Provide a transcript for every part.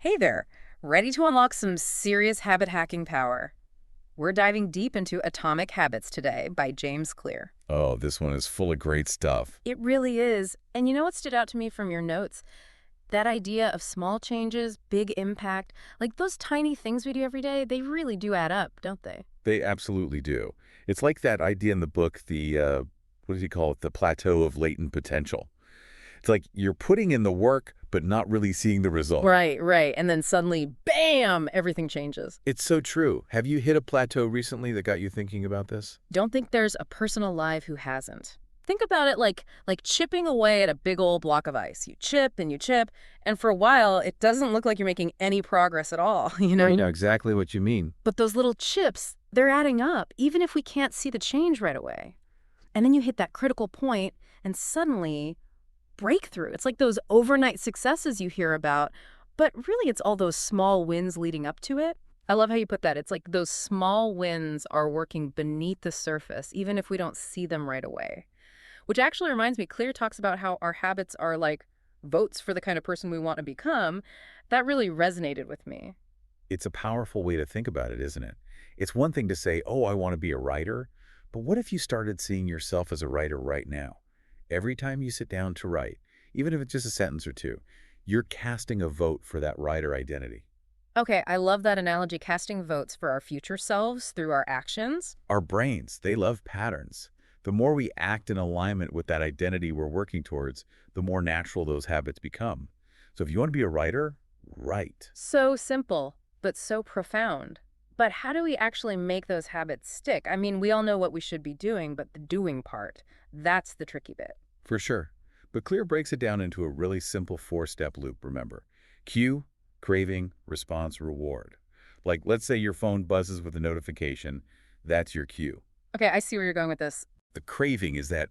Hey there, ready to unlock some serious habit hacking power? We're diving deep into Atomic Habits today by James Clear. Oh, this one is full of great stuff. It really is. And you know what stood out to me from your notes? That idea of small changes, big impact, like those tiny things we do every day, they really do add up, don't they? They absolutely do. It's like that idea in the book, what does he call it? The plateau of latent potential. It's like you're putting in the work, but not really seeing the result. Right, right. And then suddenly, bam, everything changes. It's so true. Have you hit a plateau recently that got you thinking about this? Don't think there's a person alive who hasn't. Think about it like chipping away at a big old block of ice. You chip and you chip, and for a while, it doesn't look like you're making any progress at all, you know? I know exactly what you mean. But those little chips, they're adding up, even if we can't see the change right away. And then you hit that critical point, and suddenly, breakthrough. It's like those overnight successes you hear about, but really it's all those small wins leading up to it. I love how you put that. It's like those small wins are working beneath the surface, even if we don't see them right away. Which actually reminds me, Clear talks about how our habits are like votes for the kind of person we want to become. That really resonated with me. It's a powerful way to think about it, isn't it? It's one thing to say, oh, I want to be a writer, but what if you started seeing yourself as a writer right now? Every time you sit down to write, even if it's just a sentence or two, you're casting a vote for that writer identity. Okay, I love that analogy, casting votes for our future selves through our actions. Our brains, they love patterns. The more we act in alignment with that identity we're working towards, the more natural those habits become. So if you want to be a writer, write. So simple, but so profound. But how do we actually make those habits stick? I mean, we all know what we should be doing, but the doing part, that's the tricky bit. For sure. But Clear breaks it down into a really simple four-step loop, remember. Cue, craving, response, reward. Like, let's say your phone buzzes with a notification. That's your cue. Okay, I see where you're going with this. The craving is that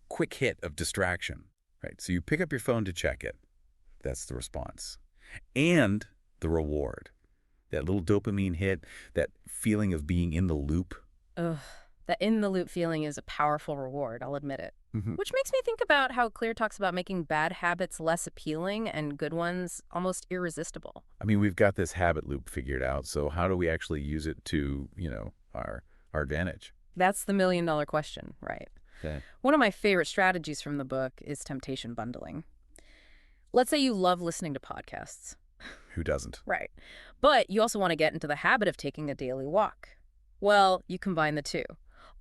quick hit of distraction, right? So you pick up your phone to check it. That's the response. And the reward. That little dopamine hit, that feeling of being in the loop. Ugh, that in the loop feeling is a powerful reward, I'll admit it. Mhm. Which makes me think about how Clear talks about making bad habits less appealing and good ones almost irresistible. I mean, we've got this habit loop figured out, so how do we actually use it to, our advantage? That's the million-dollar question, right? Okay. One of my favorite strategies from the book is temptation bundling. Let's say you love listening to podcasts. Who doesn't? Right. But you also want to get into the habit of taking a daily walk. Well, you combine the two.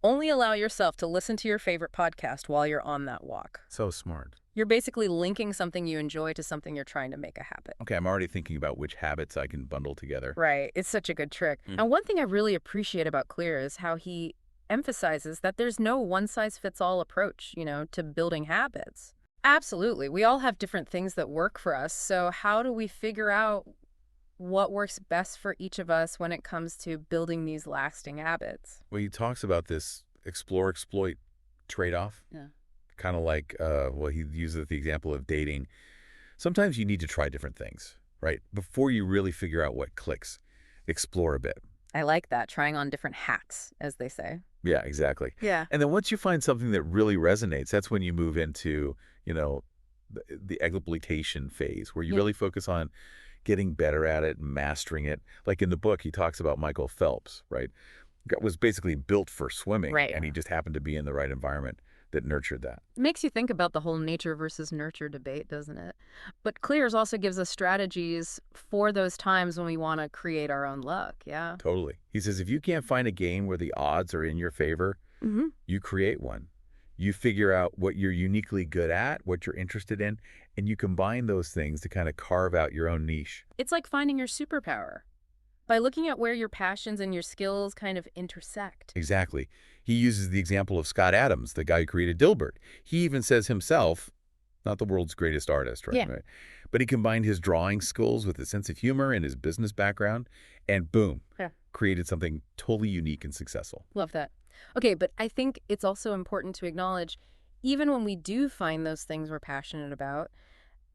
Only allow yourself to listen to your favorite podcast while you're on that walk. So smart. You're basically linking something you enjoy to something you're trying to make a habit. Okay, I'm already thinking about which habits I can bundle together. Right. It's such a good trick. Mm. And one thing I really appreciate about Clear is how he emphasizes that there's no one-size-fits-all approach, to building habits. Absolutely. We all have different things that work for us. So how do we figure out what works best for each of us when it comes to building these lasting habits? Well, he talks about this explore-exploit trade-off. Yeah. Kind of like, he uses the example of dating. Sometimes you need to try different things, right? Before you really figure out what clicks, explore a bit. I like that, trying on different hats, as they say. Yeah, exactly. Yeah. And then once you find something that really resonates, that's when you move into, the exploitation phase, where you Yeah. really focus on getting better at it, mastering it. Like in the book, he talks about Michael Phelps, right? Was basically built for swimming, Right. and he just happened to be in the right environment that nurtured that. It makes you think about the whole nature versus nurture debate, doesn't it? But Clears also gives us strategies for those times when we want to create our own luck, yeah? Totally. He says, if you can't find a game where the odds are in your favor, Mm-hmm. you create one. You figure out what you're uniquely good at, what you're interested in, and you combine those things to kind of carve out your own niche. It's like finding your superpower by looking at where your passions and your skills kind of intersect. Exactly. He uses the example of Scott Adams, the guy who created Dilbert. He even says himself, not the world's greatest artist, right? Yeah. Right. But he combined his drawing skills with his sense of humor and his business background, and boom, Yeah. created something totally unique and successful. Love that. Okay, but I think it's also important to acknowledge, even when we do find those things we're passionate about,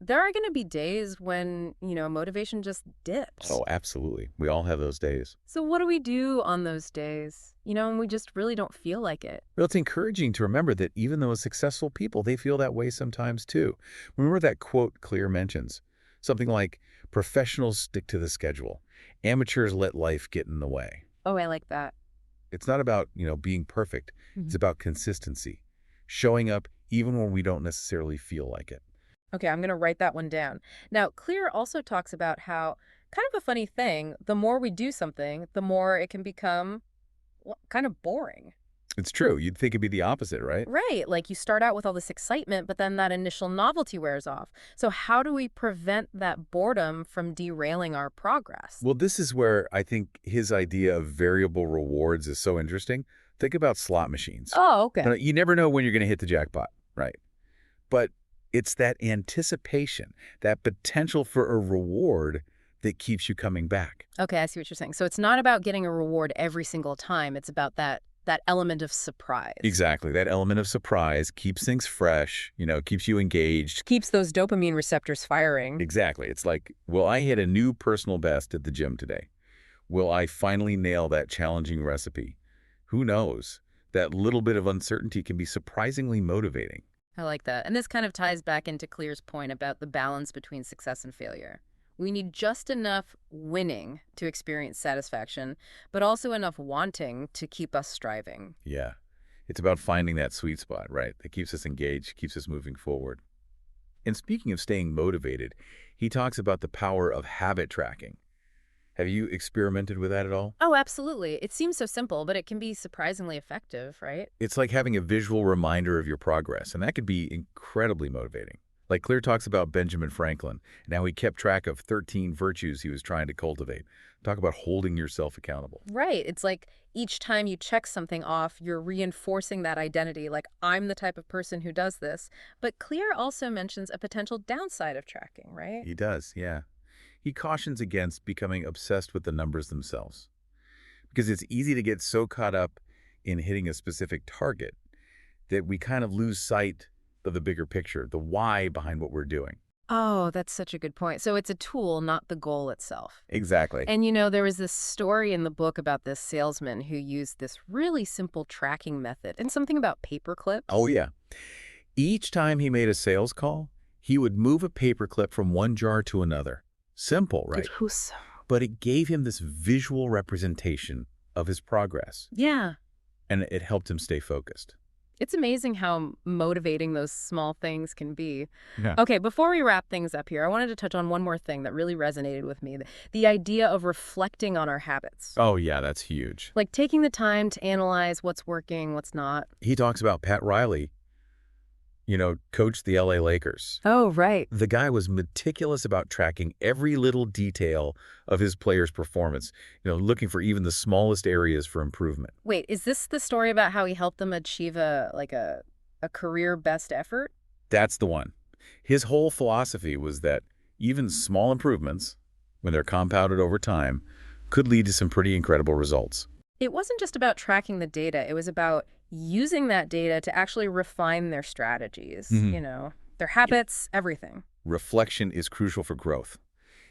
there are going to be days when, motivation just dips. Oh, absolutely. We all have those days. So what do we do on those days? And we just really don't feel like it. Well, it's encouraging to remember that even those successful people, they feel that way sometimes too. Remember that quote Clear mentions? Something like, Professionals stick to the schedule. Amateurs let life get in the way. Oh, I like that. It's not about, being perfect. It's about consistency. Showing up even when we don't necessarily feel like it. Okay, I'm going to write that one down. Now, Clear also talks about how, kind of a funny thing, the more we do something, the more it can become kind of boring. It's true. You'd think it'd be the opposite, right? Right, like you start out with all this excitement, but then that initial novelty wears off. So how do we prevent that boredom from derailing our progress? Well, this is where I think his idea of variable rewards is so interesting. Think about slot machines. Oh, okay. Now, you never know when you're going to hit the jackpot, right? But it's that anticipation, that potential for a reward that keeps you coming back. Okay, I see what you're saying. So it's not about getting a reward every single time. It's about that element of surprise. Exactly. That element of surprise keeps things fresh, keeps you engaged. Keeps those dopamine receptors firing. Exactly. It's like, will I hit a new personal best at the gym today? Will I finally nail that challenging recipe? Who knows? That little bit of uncertainty can be surprisingly motivating. I like that. And this kind of ties back into Clear's point about the balance between success and failure. We need just enough winning to experience satisfaction, but also enough wanting to keep us striving. Yeah. It's about finding that sweet spot, right? That keeps us engaged, keeps us moving forward. And speaking of staying motivated, he talks about the power of habit tracking. Have you experimented with that at all? Oh, absolutely. It seems so simple, but it can be surprisingly effective, right? It's like having a visual reminder of your progress, and that could be incredibly motivating. Like Clear talks about Benjamin Franklin and how he kept track of 13 virtues he was trying to cultivate. Talk about holding yourself accountable. Right. It's like each time you check something off, you're reinforcing that identity, like I'm the type of person who does this. But Clear also mentions a potential downside of tracking, right? He does, yeah. He cautions against becoming obsessed with the numbers themselves because it's easy to get so caught up in hitting a specific target that we kind of lose sight of the bigger picture, the why behind what we're doing. Oh, that's such a good point. So it's a tool, not the goal itself. Exactly. And there was this story in the book about this salesman who used this really simple tracking method and something about paper clips. Oh, yeah. Each time he made a sales call, he would move a paperclip from one jar to another. Simple, right? Who's... But it gave him this visual representation of his progress, Yeah. and it helped him stay focused. It's amazing how motivating those small things can be. Yeah. Okay, before we wrap things up here, I wanted to touch on one more thing that really resonated with me, the idea of reflecting on our habits. Oh, yeah, that's huge. Like taking the time to analyze what's working, what's not. He talks about Pat Riley, coached the LA Lakers. Oh, right. The guy was meticulous about tracking every little detail of his players' performance, looking for even the smallest areas for improvement. Wait, is this the story about how he helped them achieve a career best effort? That's the one. His whole philosophy was that even small improvements, when they're compounded over time, could lead to some pretty incredible results. It wasn't just about tracking the data. It was about using that data to actually refine their strategies, their habits, everything. Reflection is crucial for growth.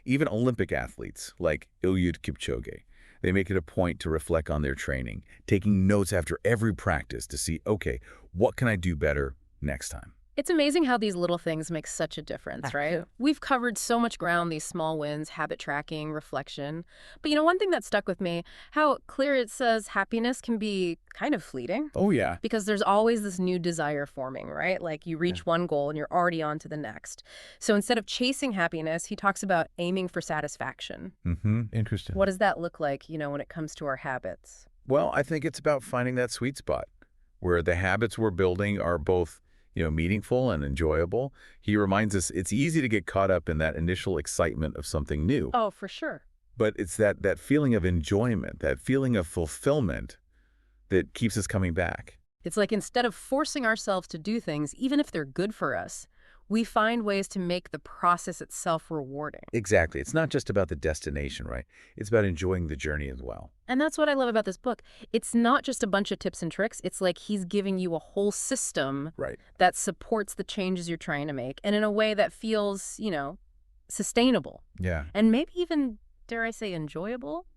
Even Olympic athletes like Eliud Kipchoge, they make it a point to reflect on their training, taking notes after every practice to see, okay, what can I do better next time? It's amazing how these little things make such a difference, right? We've covered so much ground, these small wins, habit tracking, reflection. But one thing that stuck with me, how Clear it says happiness can be kind of fleeting. Oh, yeah. Because there's always this new desire forming, right? Like you reach one goal and you're already on to the next. So instead of chasing happiness, he talks about aiming for satisfaction. Interesting. What does that look like, when it comes to our habits? Well, I think it's about finding that sweet spot where the habits we're building are both meaningful and enjoyable. He reminds us it's easy to get caught up in that initial excitement of something new. Oh, for sure. But it's that feeling of enjoyment, that feeling of fulfillment that keeps us coming back. It's like instead of forcing ourselves to do things, even if they're good for us, we find ways to make the process itself rewarding. Exactly. It's not just about the destination, right? It's about enjoying the journey as well. And that's what I love about this book. It's not just a bunch of tips and tricks. It's like he's giving you a whole system that supports the changes you're trying to make and in a way that feels, sustainable. Yeah. And maybe even, dare I say, enjoyable.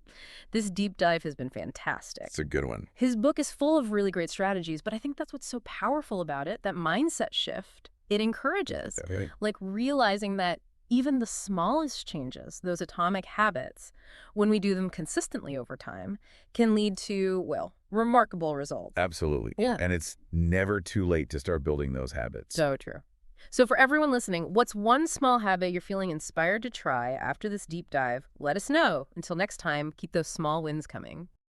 This deep dive has been fantastic. It's a good one. His book is full of really great strategies, but I think that's what's so powerful about it, that mindset shift it encourage it encourages. Okay. Like realizing that Even the smallest changes, those atomic habits, when we do them consistently over time, can lead to, well, remarkable results. Absolutely. Yeah. And it's never too late to start building those habits. So true. So for everyone listening, what's one small habit you're feeling inspired to try after this deep dive? Let us know. Until next time, keep those small wins coming.